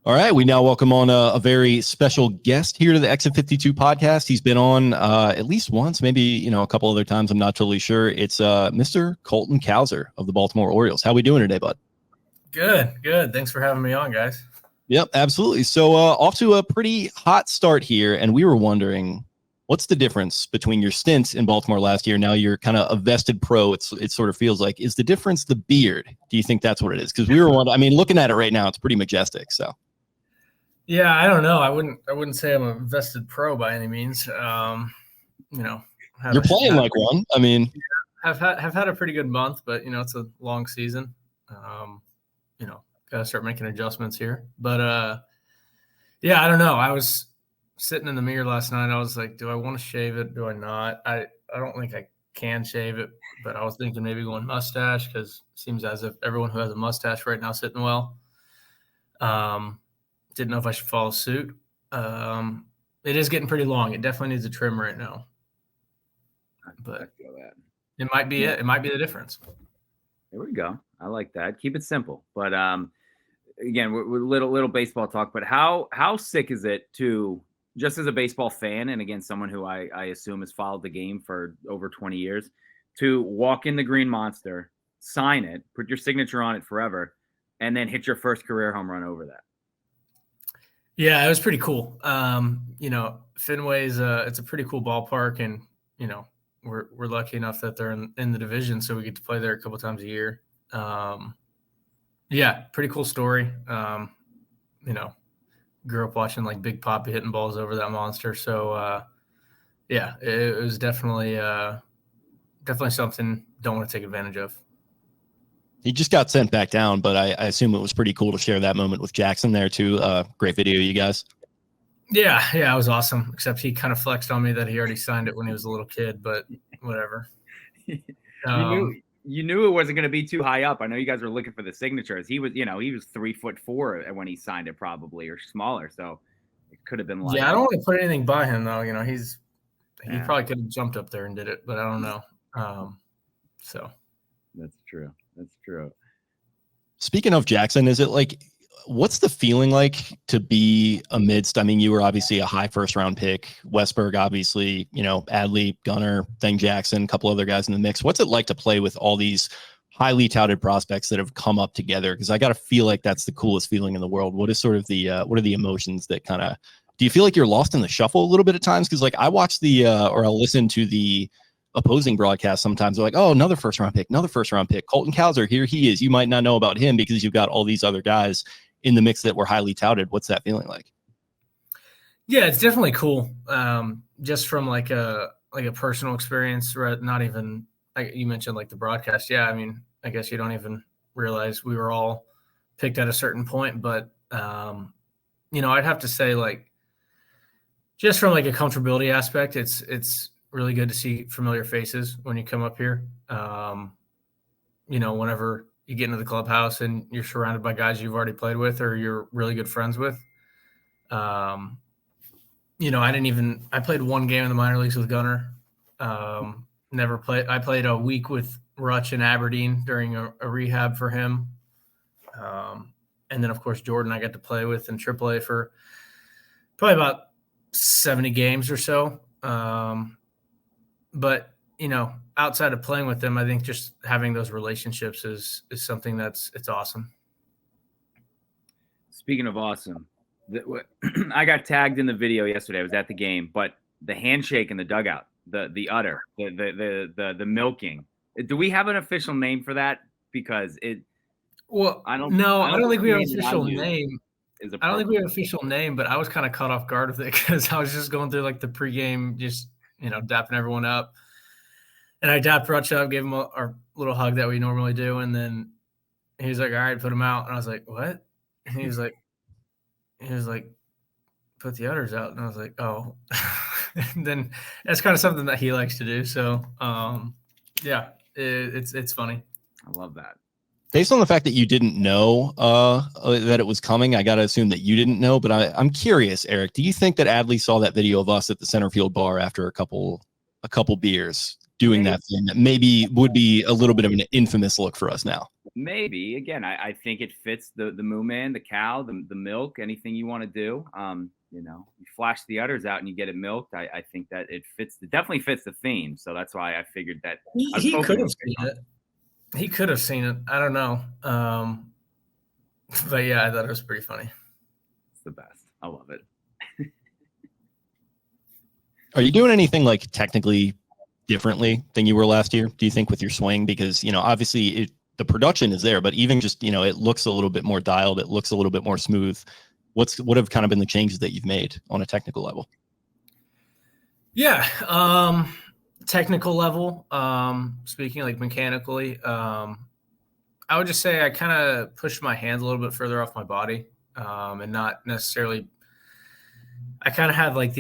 All right, we now welcome on a very special guest here to the Exit 52 podcast. He's been on at least once, maybe a couple other times. I'm not totally sure. It's Mr. Colton Cowser of the Baltimore Orioles. How we doing today, bud? Good. Thanks for having me on, guys. Yep, absolutely. So off to a pretty hot start here, and we were wondering, what's the difference between your stint in Baltimore last year? Now you're kind of a vested pro. It sort of feels like. Is the difference the beard? Do you think that's what it is? Because we were wondering. I mean, looking at it right now, it's pretty majestic. So. Yeah, I don't know. I wouldn't say I'm a vested pro by any means. You're playing like one. I mean, have had a pretty good month, but it's a long season. Got to start making adjustments here. But yeah, I don't know. I was sitting in the mirror last night. I was like, do I want to shave it? Do I not? I don't think I can shave it, but I was thinking maybe going mustache because it seems as if everyone who has a mustache right now is sitting well. Didn't know if I should follow suit. It is getting pretty long. It definitely needs a trim right now. But it might be it. It might be the difference. There we go. I like that. Keep it simple. But again, we're little baseball talk. But how sick is it to, just as a baseball fan, and again, someone who I assume has followed the game for over 20 years, to walk in the Green Monster, sign it, put your signature on it forever, and then hit your first career home run over that? Yeah, it was pretty cool. Fenway's it's a pretty cool ballpark, and we're lucky enough that they're in the division, so we get to play there a couple times a year. Yeah, pretty cool story. Grew up watching like Big Papi hitting balls over that monster. So yeah, it was definitely something don't want to take advantage of. He just got sent back down, but I assume it was pretty cool to share that moment with Jackson there too. Great video, you guys. Yeah, it was awesome. Except he kind of flexed on me that he already signed it when he was a little kid, but whatever. You knew it wasn't going to be too high up. I know you guys were looking for the signatures. He was 3'4" when he signed it, probably, or smaller. So it could have been like. Yeah, I don't want to put anything by him though. He probably could have jumped up there and did it, but I don't know. So. That's true. Speaking of Jackson, is it like, what's the feeling like to be amidst, I mean, you were obviously a high first round pick, Westberg, obviously, Adley, Gunnar, then Jackson, a couple other guys in the mix. What's it like to play with all these highly touted prospects that have come up together? Because I got to feel like that's the coolest feeling in the world. What is sort of what are the emotions that kind of, do you feel like you're lost in the shuffle a little bit at times? Because like I watch or I'll listen to the opposing broadcast sometimes. They're like, oh, another first round pick. Colton Cowser, here he is. You might not know about him because you've got all these other guys in the mix that were highly touted. What's that feeling like? Yeah, it's definitely cool. Just from like a personal experience, right? Not even like you mentioned, like the broadcast. Yeah, I mean, I guess you don't even realize we were all picked at a certain point, but I'd have to say, like, just from like a comfortability aspect, it's really good to see familiar faces when you come up here. Whenever you get into the clubhouse and you're surrounded by guys you've already played with or you're really good friends with. I played one game in the minor leagues with Gunnar. I played a week with Rutch in Aberdeen during a rehab for him. And then of course, Jordan, I got to play with in AAA for probably about 70 games or so. But outside of playing with them, I think just having those relationships is something it's awesome. Speaking of awesome, I got tagged in the video yesterday. I was at the game, but the handshake in the dugout, the udder, the milking. Do we have an official name for that? Because I don't think we have an official name. I don't think we have an official name, but I was kind of caught off guard with it because I was just going through like the pregame, just dapping everyone up. And I dapped Rutch up, gave him our little hug that we normally do. And then he was like, all right, put him out. And I was like, what? And he was like, put the udders out. And I was like, oh. And then that's kind of something that he likes to do. So, yeah, it's funny. I love that. Based on the fact that you didn't know that it was coming, I got to assume that you didn't know. But I'm curious, Eric, do you think that Adley saw that video of us at the center field bar after a couple beers doing that thing that maybe would be a little bit of an infamous look for us now? Maybe. Again, I think it fits the moo man, the cow, the milk, anything you want to do. You know, you flash the udders out and you get it milked. I think that it definitely fits the theme. So that's why I figured that he could have seen it. He could have seen it. I don't know. But yeah, I thought it was pretty funny. It's the best. I love it. Are you doing anything like technically differently than you were last year, do you think, with your swing? Because, you know, obviously the production is there, but even just, you know, it looks a little bit more dialed. It looks a little bit more smooth. What have kind of been the changes that you've made on a technical level? Yeah. Technical level, speaking like mechanically, I would just say I kind of pushed my hands a little bit further off my body, and not necessarily, I kind of had like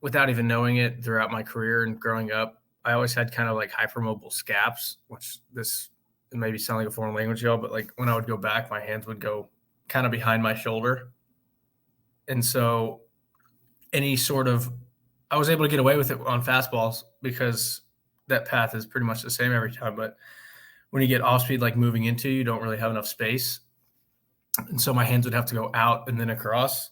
without even knowing it throughout my career and growing up, I always had kind of like hypermobile scaps, which this maybe sound like a foreign language, y'all, but like when I would go back, my hands would go kind of behind my shoulder. And so I was able to get away with it on fastballs because that path is pretty much the same every time. But when you get off speed, like moving into, you don't really have enough space. And so my hands would have to go out and then across.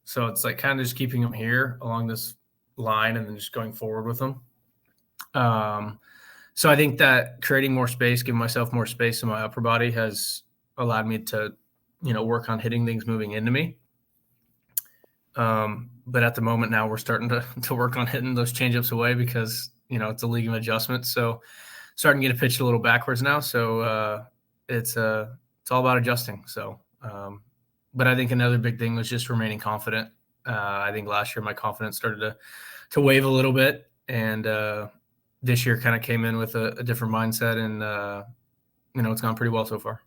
So it's like kind of just keeping them here along this line and then just going forward with them. So I think that creating more space, giving myself more space in my upper body has allowed me to, you know, work on hitting things moving into me. But at the moment now we're starting to work on hitting those changeups away because, you know, it's a league of adjustments. So starting to get a pitch a little backwards now. So it's all about adjusting. So, but I think another big thing was just remaining confident. I think last year my confidence started to wave a little bit, and this year kind of came in with a different mindset, and you know, it's gone pretty well so far.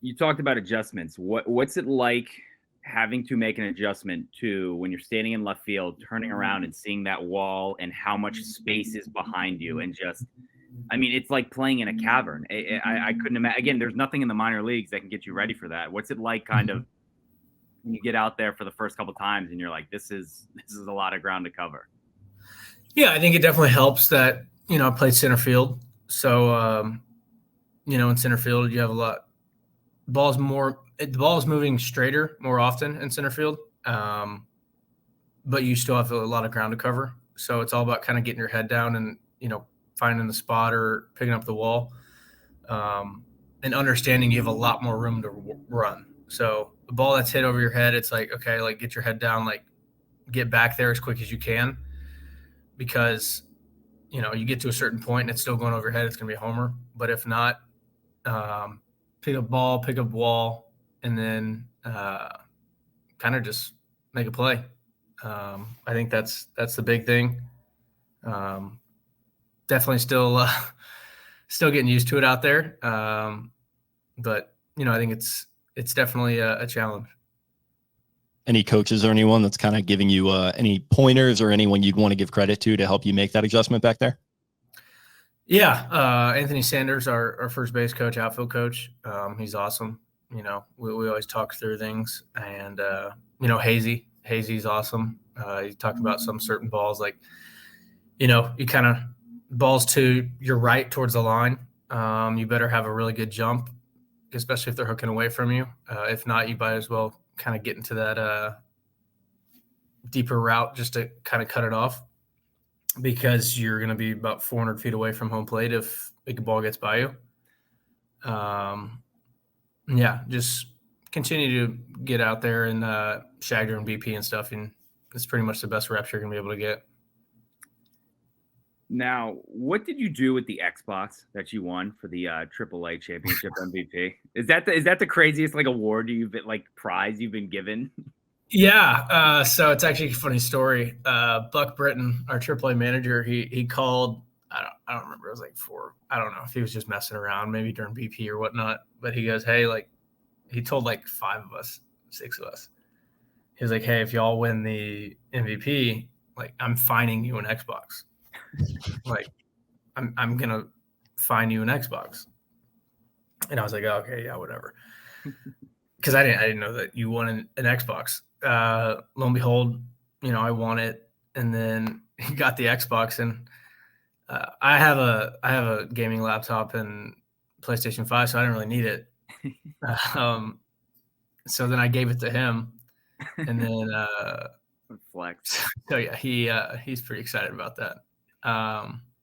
You talked about adjustments. What's it like having to make an adjustment to when you're standing in left field, turning around and seeing that wall and how much space is behind you, and just, I mean, it's like playing in a cavern. I couldn't imagine. Again, there's nothing in the minor leagues that can get you ready for that. What's it like, kind of, when you get out there for the first couple of times and you're like, this is a lot of ground to cover? Yeah, I think it definitely helps that, you know, I played center field. So, you know, in center field, you have the ball is moving straighter more often in center field. But you still have a lot of ground to cover. So it's all about kind of getting your head down and, you know, finding the spot or picking up the wall, and understanding you have a lot more room to run. So the ball that's hit over your head, it's like, okay, like get your head down, like get back there as quick as you can, because, you know, you get to a certain point and it's still going over your head, it's going to be a homer. But if not, pick up ball, pick up wall, and then kind of just make a play. I think that's the big thing. Definitely still getting used to it out there. But, you know, I think it's definitely a challenge. Any coaches or anyone that's kind of giving you any pointers, or anyone you'd want to give credit to help you make that adjustment back there? Yeah. Anthony Sanders, our first base coach, outfield coach. He's awesome. You know, we always talk through things, and, you know, Hazy's awesome. He talked about some certain balls, like, you know, you kind of balls to your right towards the line. You better have a really good jump, especially if they're hooking away from you. If not, you might as well kind of get into that deeper route just to kind of cut it off, because you're going to be about 400 feet away from home plate if a ball gets by you. Yeah, just continue to get out there and shag your own BP and stuff, and it's pretty much the best reps you're going to be able to get. Now, what did you do with the Xbox that you won for the AAA championship MVP? Is that the craziest like award prize you've been given? Yeah. So it's actually a funny story. Buck Britton, our AAA manager, he called. I don't remember. It was like 4. I don't know if he was just messing around, maybe during BP or whatnot. But he goes, hey, like, he told like 5 of us, 6 of us. He was like, hey, if y'all win the MVP, like, I'm fining you an Xbox. Like, I'm gonna fine you an Xbox. And I was like, oh, okay, yeah, whatever. Because I didn't know that you won an Xbox. Lo and behold, you know, I won it, and then he got the Xbox, and I have a gaming laptop and PlayStation 5, so I didn't really need it. So then I gave it to him, and then Flex. so yeah, he's pretty excited about that.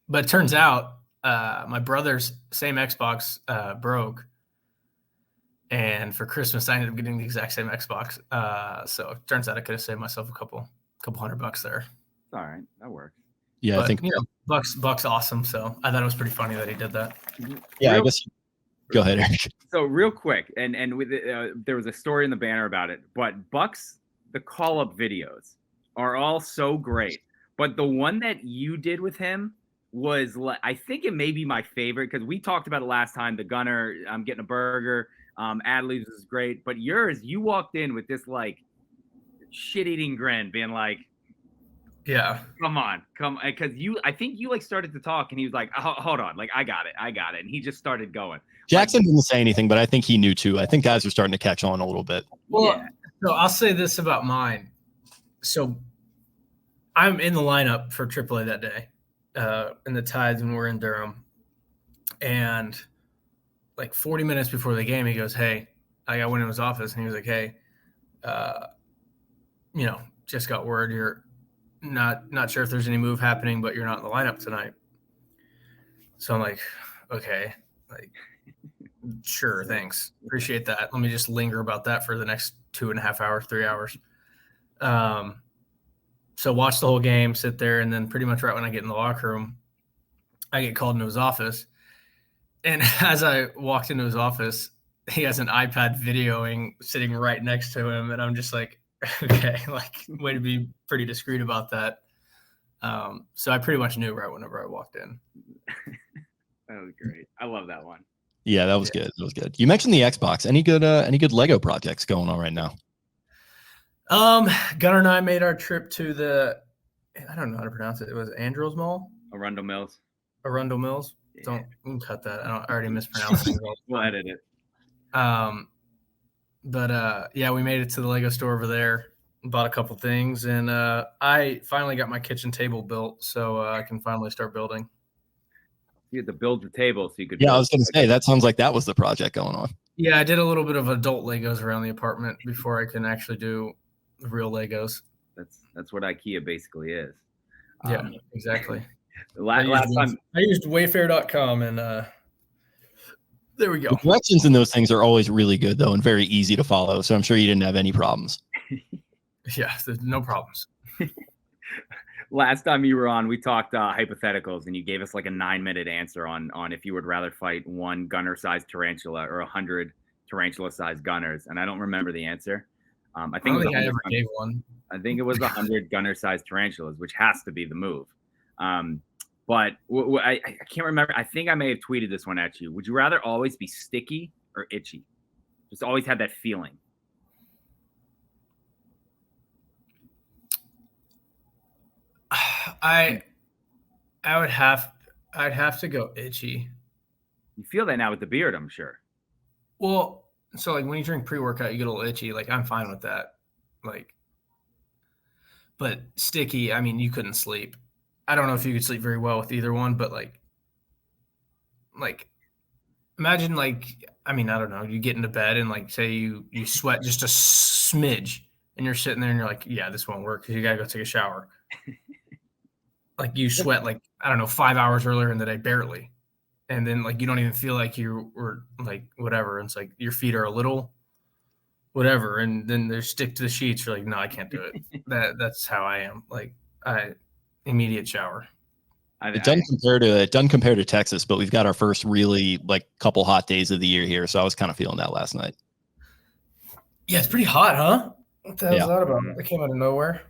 But it turns out my brother's same Xbox broke, and for Christmas I ended up getting the exact same Xbox. So it turns out I could have saved myself a couple $100 there. All right, that works. Yeah, But, I think Buck's awesome. So I thought it was pretty funny that he did that. I guess. Go ahead, Eric. So real quick, and with there was a story in the banner about it, but Buck's the call-up videos are all so great. But the one that you did with him was, I think it may be my favorite because we talked about it last time. The gunner, I'm getting a burger. Adley's is great, but yours, you walked in with this like shit-eating grin, being like, Yeah. come on, because I think you like started to talk, and he was like, hold on, like I got it, and he just started going. Jackson didn't say anything, but I think he knew too. I think guys are starting to catch on a little bit. Well, yeah. So I'll say this about mine. So I'm in the lineup for AAA that day, in the Tides when we're in Durham, and like 40 minutes before the game, he goes, "Hey," I went in his office, and he was like, "Hey, just got word you're not sure if there's any move happening, but you're not in the lineup tonight." So I'm like, okay, like, sure, thanks, appreciate that. Let me just linger about that for the next 2.5 hours, 3 hours. So watch the whole game, sit there, and then pretty much right when I get in the locker room, I get called into his office. And as I walked into his office, he has an iPad videoing sitting right next to him, and I'm just like, okay, like, way to be pretty discreet about that. So I pretty much knew right whenever I walked in. That was great. I love that one. Yeah, that was good. That was good. You mentioned the Xbox. Any good Lego projects going on right now? Gunnar and I made our trip to I don't know how to pronounce it. It was Andros Mall? Arundel Mills. Arundel Mills? Yeah. Don't cut that. I already mispronounced it. We'll edit it. But we made it to the Lego store over there, bought a couple things, and I finally got my kitchen table built, so I can finally start building. You had to build the table so you could. Yeah, I was going to say that sounds like that was the project going on. Yeah, I did a little bit of adult Legos around the apartment before I can actually do real Legos. That's what IKEA basically is. Yeah, exactly. Last time I used Wayfair.com, and there we go. The directions in those things are always really good, though, and very easy to follow. So I'm sure you didn't have any problems. Yeah, there's no problems. Last time you were on, we talked hypotheticals, and you gave us like a 9-minute answer on if you would rather fight one gunner-sized tarantula or 100 tarantula-sized gunners, and I don't remember the answer. I think I ever gave one. I think it was 100 gunner-sized tarantulas, which has to be the move. But I can't remember. I think I may have tweeted this one at you. Would you rather always be sticky or itchy? Just always have that feeling. I'd have to go itchy. You feel that now with the beard, I'm sure. Well, so like when you drink pre-workout, you get a little itchy. Like I'm fine with that. Like, but sticky, I mean, you couldn't sleep. I don't know if you could sleep very well with either one, but like imagine I don't know, you get into bed and like say you sweat just a smidge and you're sitting there and you're like, yeah, this won't work because you gotta go take a shower. Like you sweat 5 hours earlier in the day, barely. And then like you don't even feel like you were like whatever. And it's like your feet are a little whatever, and then they stick to the sheets. You're like, no, I can't do it. That's how I am. Like immediate shower. It doesn't compare to Texas, but we've got our first really couple hot days of the year here. So I was kind of feeling that last night. Yeah, it's pretty hot, huh? What the hell is that about? It came out of nowhere.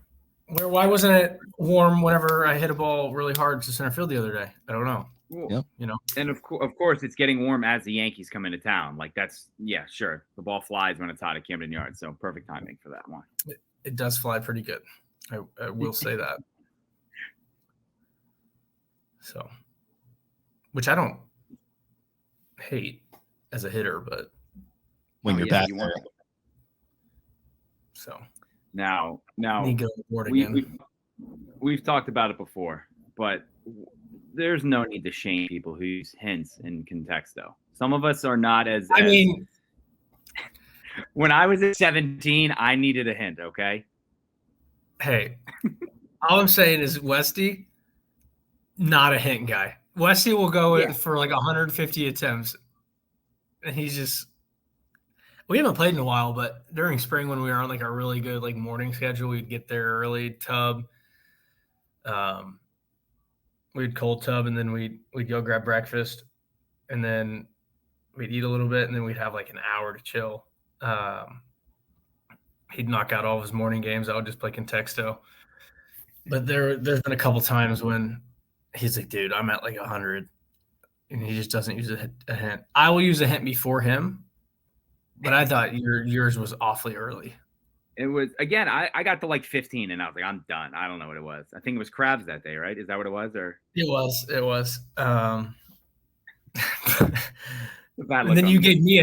Why wasn't it warm whenever I hit a ball really hard to center field the other day? I don't know. Yep. And of course, it's getting warm as the Yankees come into town. Like sure. The ball flies when it's hot at Camden Yards, so perfect timing for that one. It does fly pretty good. I will say that. So, which I don't hate as a hitter, but when you're back there. So now we've talked about it before, but there's no need to shame people who use hints in Contexto. Some of us are not as. I mean, when I was at 17, I needed a hint. Okay. hey, all I'm saying is Westy, not a hint guy. Westy will go for like 150 attempts, and he's just. We haven't played in a while, but during spring when we were on like a really good like morning schedule, we'd get there early, tub. We'd cold tub, and then we'd go grab breakfast, and then we'd eat a little bit, and then we'd have like an hour to chill. He'd knock out all of his morning games. I would just play Contexto. But there's been a couple times when he's like, dude, I'm at like 100, and he just doesn't use a hint. I will use a hint before him. But I thought yours was awfully early. It was, again, I got to like 15 and I was like, I'm done. I don't know what it was. I think it was crabs that day, right? Is that what it was? Or It was. And then then you gave me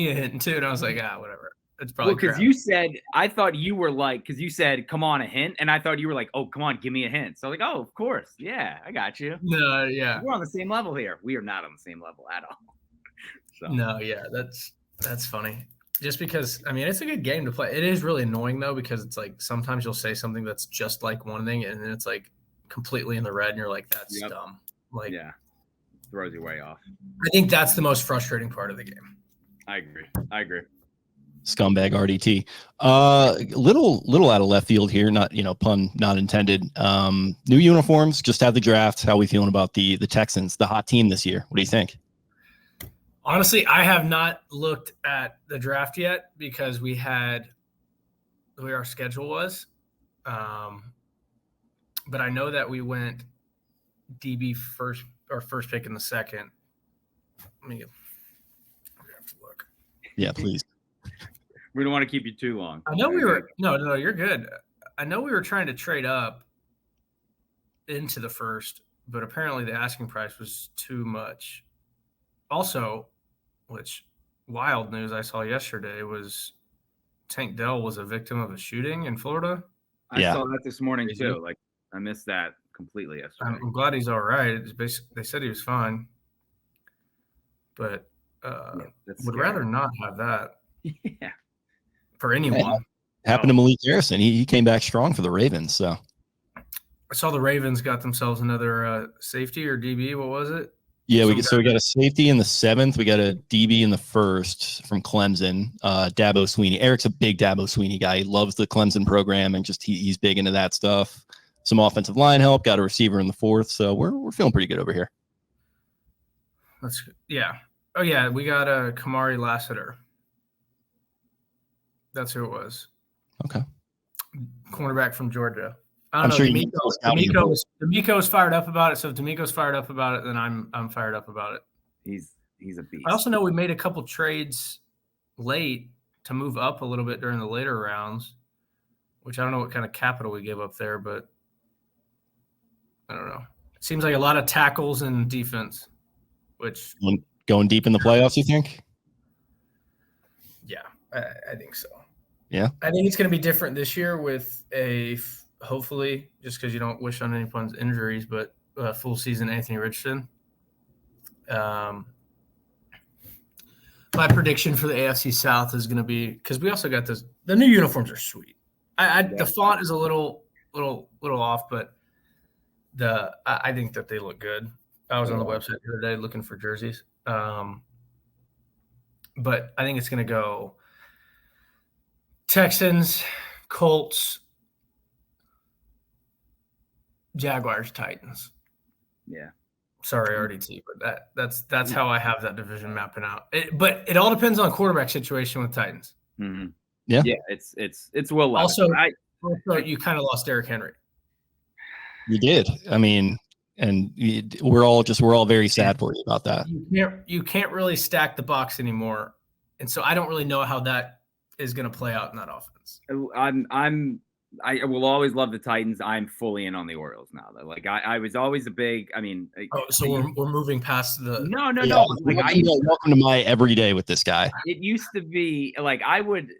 a hint too, and I was like, whatever. It's probably because you said, I thought you were like, because you said, come on, a hint. And I thought you were like, oh, come on, give me a hint. So like, oh, of course. Yeah, I got you. No, yeah. We're on the same level here. We are not on the same level at all. So. No, yeah, that's funny. Just because, I mean, it's a good game to play. It is really annoying, though, because it's like sometimes you'll say something that's just like one thing, and then it's like completely in the red, and you're like, that's dumb. Like, yeah, throws you way off. I think that's the most frustrating part of the game. I agree. Scumbag Arditti. Little out of left field here, not, pun not intended. New uniforms, just had the draft. How are we feeling about the Texans, the hot team this year? What do you think? Honestly, I have not looked at the draft yet because we had the way our schedule was. But I know that we went DB first pick in the second. Let me have to look. Yeah, please. We don't want to keep you too long. I know we were – no, you're good. I know we were trying to trade up into the first, but apparently the asking price was too much. Also, which wild news I saw yesterday was Tank Dell was a victim of a shooting in Florida. I saw that this morning too. Like I missed that completely yesterday. I'm glad he's all right. They said he was fine, but would rather not have that. Yeah. For anyone. Happened to Malik Harrison. He came back strong for the Ravens. So I saw the Ravens got themselves another safety or DB. What was it? Yeah, we got a safety in the 7th. We got a DB in the 1st from Clemson. Dabo Sweeney. Eric's a big Dabo Sweeney guy. He loves the Clemson program and just he's big into that stuff. Some offensive line help. Got a receiver in the 4th. So we're feeling pretty good over here. That's good. Yeah. Oh yeah, we got a Kamari Lassiter. That's who it was. Okay. Cornerback from Georgia. I don't know. D'Amico's fired up about it. So if D'Amico's fired up about it, then I'm fired up about it. He's a beast. I also know we made a couple trades late to move up a little bit during the later rounds, which I don't know what kind of capital we gave up there, but I don't know. It seems like a lot of tackles and defense, which going deep in the playoffs, you think? Yeah, I think so. Yeah. I think it's going to be different this year with hopefully, just because you don't wish on anyone's injuries, but full season Anthony Richardson. My prediction for the AFC South is going to be, because we also got the new uniforms are sweet. The font is a little off, but I think that they look good. I was on the website the other day looking for jerseys. But I think it's going to go Texans, Colts, Jaguars, Titans. Yeah. Sorry, Arditti, but that's how I have that division mapping out. But it all depends on quarterback situation with Titans. Mm-hmm. Yeah. Yeah. It's Will Levis. Also, you kind of lost Derrick Henry. You did. I mean, and we're all very sad for you about that. You can't really stack the box anymore, and so I don't really know how that is going to play out in that offense. I will always love the Titans. I'm fully in on the Orioles now, though. Like I was always a big. I mean, so we're moving past the. No. Like, welcome to my everyday with this guy. It used to be like I would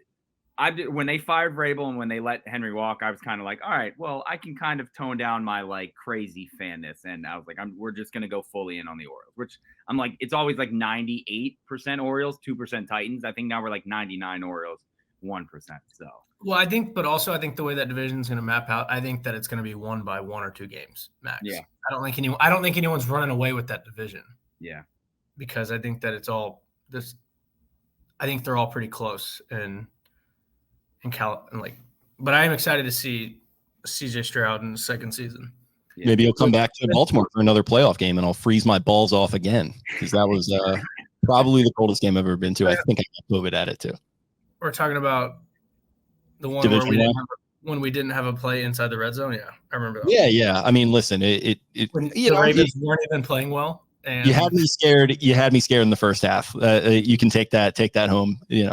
when they fired Vrabel and when they let Henry walk, I was kind of like, all right, well, I can kind of tone down my like crazy fanness, and I was like, we're just gonna go fully in on the Orioles, which I'm like, it's always like 98% Orioles, 2% Titans. I think now we're like 99 Orioles, 1%. So well, I think the way that division is going to map out, I think that it's going to be won by 1 or 2 games max. Yeah, I don't think anyone's running away with that division. Yeah, because I think that it's all this. I think they're all pretty close but I am excited to see CJ Stroud in the second season. Yeah. Maybe he'll come back to Baltimore for another playoff game, and I'll freeze my balls off again, because that was probably the coldest game I've ever been to. I think I got COVID at it too. We're talking about the one Division when we didn't have a play inside the red zone. Yeah, I remember that. Yeah. I mean, listen, the Ravens weren't even playing well. And you had me scared. You had me scared in the first half. You can take that home. Be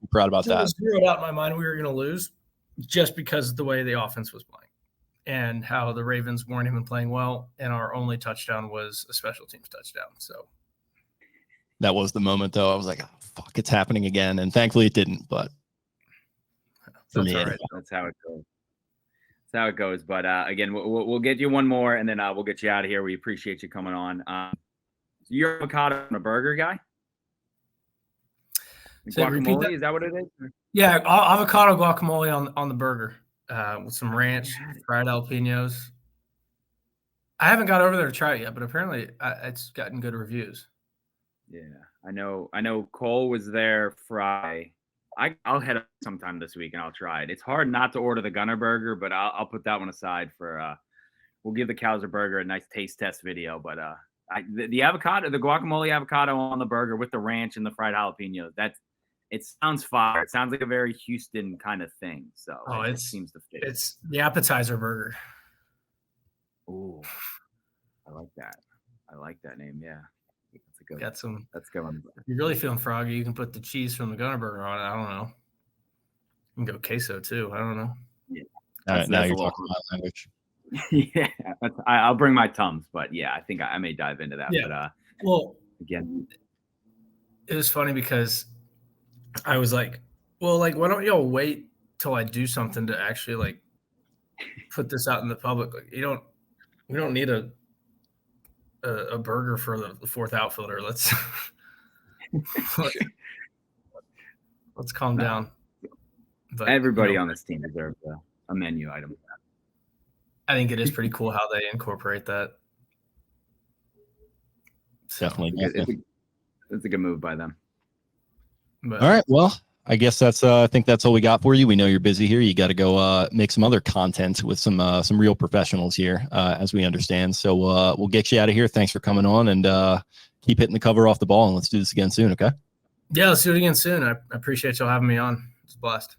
proud about that. It was zeroed out in my mind we were going to lose just because of the way the offense was playing and how the Ravens weren't even playing well, and our only touchdown was a special teams touchdown. So that was the moment, though. I was like, oh, "Fuck, it's happening again!" And thankfully, it didn't. But for me, right. That's how it goes. That's how it goes. But again, we'll get you one more, and then we'll get you out of here. We appreciate you coming on. You're avocado on a burger guy? Guacamole, is that what it is? Yeah, avocado guacamole on the burger with some ranch, fried jalapenos. I haven't got over there to try it yet, but apparently it's gotten good reviews. Yeah, I know Cole was there Friday. I'll head up sometime this week and I'll try it. It's hard not to order the Gunner burger, but I'll put that one aside for we'll give the Cowser burger a nice taste test video. But the avocado, the guacamole avocado on the burger with the ranch and the fried jalapenos, it sounds fire. It sounds like a very Houston kind of thing. So it seems to fit. It's the appetizer burger. Ooh, I like that. I like that name. Yeah. That's good. Let's go. You're really feeling froggy. You can put the cheese from the Gunner burger on it. I don't know. You can go queso too. I don't know. Yeah. All right, now you're talking my language. Yeah, I'll bring my Tums, but yeah, I think I may dive into that. Yeah. But again, it was funny because I was like, well, like, why don't y'all wait till I do something to actually like put this out in the public? Like, we don't need a burger for the fourth outfielder. Let's calm down. But everybody on this team deserves a menu item. I think it is pretty cool how they incorporate that. Definitely. It's a good move by them. But, all right. Well, I guess I think that's all we got for you. We know you're busy here. You got to go make some other content with some real professionals here, as we understand. So we'll get you out of here. Thanks for coming on, and keep hitting the cover off the ball. And let's do this again soon. Okay. Yeah, let's do it again soon. I appreciate y'all having me on. It's a blast.